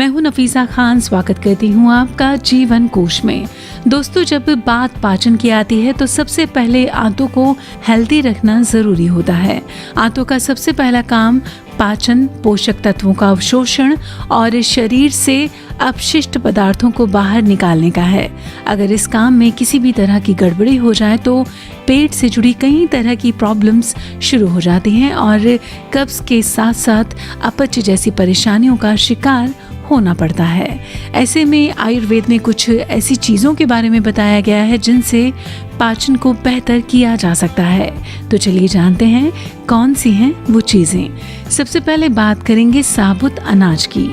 मैं हूं नफीसा खान, स्वागत करती हूं आपका जीवन कोश में। दोस्तों, जब बात पाचन की आती है तो सबसे पहले आंतों को हेल्दी रखना जरूरी होता है। आंतों का सबसे पहला काम पाचन, पोषक तत्वों का अवशोषण और शरीर से अपशिष्ट पदार्थों को बाहर निकालने का है। अगर इस काम में किसी भी तरह की गड़बड़ी हो जाए तो पेट से जुड़ी कई तरह की प्रॉब्लम्स शुरू हो जाती हैं और कब्ज के साथ साथ अपच जैसी परेशानियों का शिकार होना पड़ता है। ऐसे में आयुर्वेद में कुछ ऐसी चीज़ों के बारे में बताया गया है जिनसे पाचन को बेहतर किया जा सकता है। तो चलिए जानते हैं कौन सी हैं वो चीज़ें। सबसे पहले बात करेंगे साबुत अनाज की।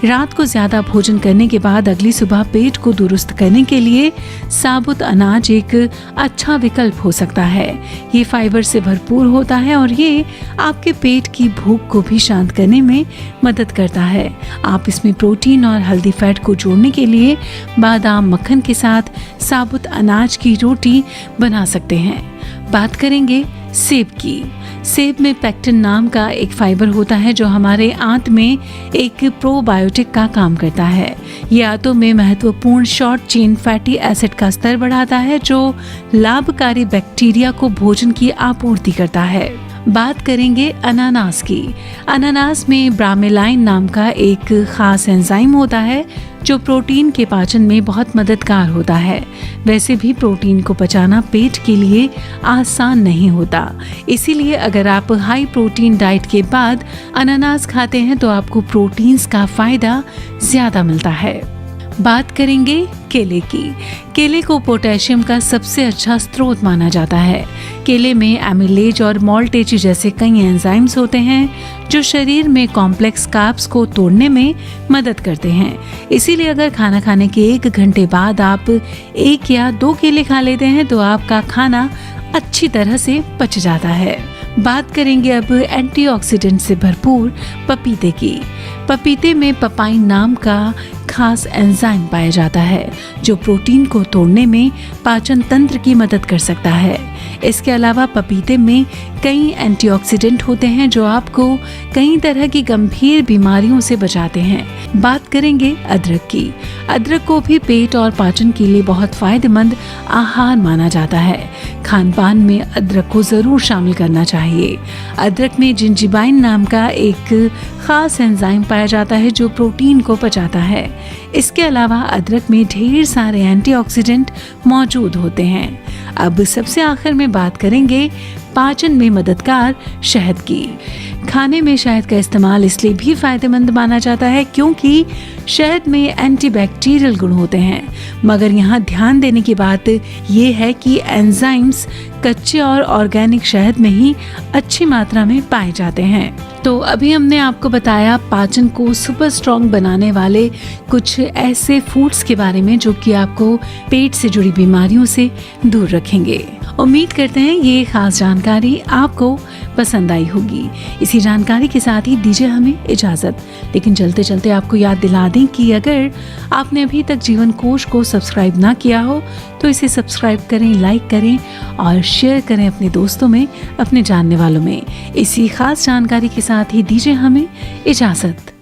रात को ज़्यादा भोजन करने के बाद अगली सुबह पेट को दुरुस्त करने के लिए साबुत अनाज एक अच्छा विकल्प हो सकता है। ये फाइबर से भरपूर होता है और ये आपके पेट की भूख को भी शांत करने में मदद करता है। आप इसमें प्रोटीन और हेल्दी फैट को जोड़ने के लिए बादाम मक्खन के साथ साबुत अनाज की रोटी बना सकते हैं। बात करेंगे सेब की। सेब में पेक्टिन नाम का एक फाइबर होता है जो हमारे आंत में एक प्रोबायोटिक का काम करता है। ये आंतों में महत्वपूर्ण शॉर्ट चेन फैटी एसिड का स्तर बढ़ाता है जो लाभकारी बैक्टीरिया को भोजन की आपूर्ति करता है। बात करेंगे अनानास की। अनानास में ब्रामेलाइन नाम का एक खास एंजाइम होता है जो प्रोटीन के पाचन में बहुत मददगार होता है। वैसे भी प्रोटीन को पचाना पेट के लिए आसान नहीं होता, इसीलिए अगर आप हाई प्रोटीन डाइट के बाद अनानास खाते हैं तो आपको प्रोटीन्स का फायदा ज्यादा मिलता है। बात करेंगे केले की। केले को पोटेशियम का सबसे अच्छा स्रोत माना जाता है। केले में एमिलेज और मॉल्टेज जैसे कई एंजाइम्स होते हैं जो शरीर में कॉम्प्लेक्स कार्ब्स को तोड़ने में मदद करते हैं। इसीलिए अगर खाना खाने के 1 घंटे बाद आप 1 या 2 केले खा लेते हैं तो आपका खाना अच्छी तरह से पच जाता है। बात करेंगे अब एंटीऑक्सीडेंट से भरपूर पपीते की। पपीते में पपाइन नाम का खास एंजाइम पाया जाता है जो प्रोटीन को तोड़ने में पाचन तंत्र की मदद कर सकता है। इसके अलावा पपीते में कई एंटीऑक्सीडेंट होते हैं जो आपको कई तरह की गंभीर बीमारियों से बचाते हैं। बात करेंगे अदरक की। अदरक को भी पेट और पाचन के लिए बहुत फायदेमंद आहार माना जाता है। खान पान में अदरक को जरूर शामिल करना चाहिए। अदरक में जिंजिबाइन नाम का एक खास एंजाइम पाया जाता है जो प्रोटीन को पचाता है। इसके अलावा अदरक में ढेर सारे एंटीऑक्सीडेंट मौजूद होते हैं। अब सबसे आखिर में बात करेंगे पाचन में मददगार शहद की। खाने में शहद का इस्तेमाल इसलिए भी फायदेमंद माना जाता है क्योंकि शहद में एंटीबैक्टीरियल गुण होते हैं, मगर यहाँ ध्यान देने की बात ये है कि एंजाइम्स कच्चे और ऑर्गेनिक शहद में ही अच्छी मात्रा में पाए जाते हैं। तो अभी हमने आपको बताया पाचन को सुपर स्ट्रॉन्ग बनाने वाले कुछ ऐसे फूड्स के बारे में जो कि आपको पेट से जुड़ी बीमारियों से दूर रखेंगे। उम्मीद करते हैं ये खास जानकारी आपको पसंद आई होगी। इसी जानकारी के साथ ही दीजिए हमें इजाजत, लेकिन चलते चलते आपको याद दिला दें कि अगर आपने अभी तक जीवन कोश को सब्सक्राइब ना किया हो तो इसे सब्सक्राइब करें, लाइक करें और शेयर करें अपने दोस्तों में, अपने जानने वालों में। इसी खास जानकारी के साथ ही दीजिए हमें इजाजत।